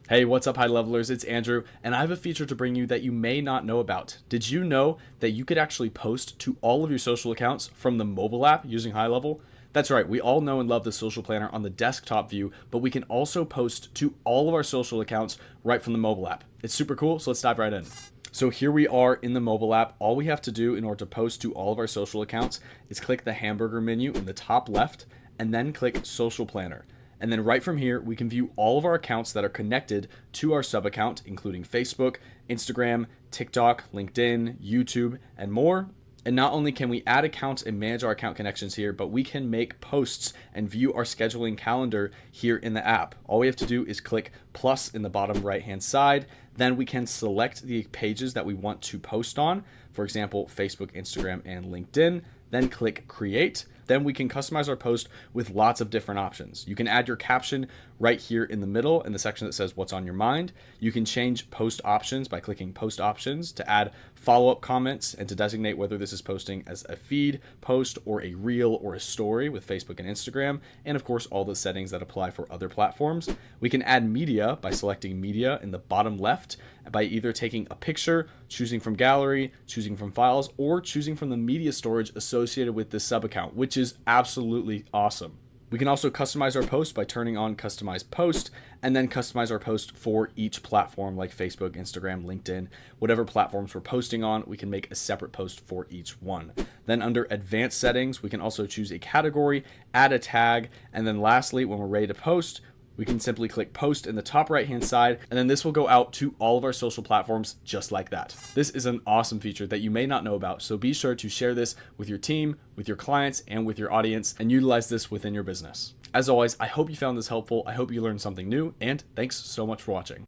Hey, what's up, high levelers? It's Andrew, and I have a feature to bring you that you may not know about. Did you know that you could actually post to all of your social accounts from the mobile app using HighLevel? That's right, we all know and love the social planner on the desktop view, but we can also post to all of our social accounts right from the mobile app. It's super cool, so let's dive right in. So here we are in the mobile app. All we have to do in order to post to all of our social accounts is click the hamburger menu in the top left and then click Social Planner. And then right from here, we can view all of our accounts that are connected to our sub account, including Facebook, Instagram, TikTok, LinkedIn, YouTube, and more. And not only can we add accounts and manage our account connections here, but we can make posts and view our scheduling calendar here in the app. All we have to do is click plus in the bottom right-hand side. Then we can select the pages that we want to post on. For example, Facebook, Instagram, and LinkedIn. Then click create. Then we can customize our post with lots of different options. You can add your caption right here in the middle in the section that says what's on your mind. You can change post options by clicking post options to add follow-up comments and to designate whether this is posting as a feed, post, or a reel or a story with Facebook and Instagram, and of course all the settings that apply for other platforms. We can add media by selecting media in the bottom left by either taking a picture, choosing from gallery, choosing from files, or choosing from the media storage associated with this sub account, which is absolutely awesome. We can also customize our post by turning on customize post and then customize our post for each platform like Facebook, Instagram, LinkedIn, whatever platforms we're posting on, we can make a separate post for each one. Then under advanced settings, we can also choose a category, add a tag, and then lastly, when we're ready to post, we can simply click post in the top right hand side, and then this will go out to all of our social platforms just like that. This is an awesome feature that you may not know about, so be sure to share this with your team, with your clients, and with your audience, and utilize this within your business. As always, I hope you found this helpful. I hope you learned something new, and thanks so much for watching.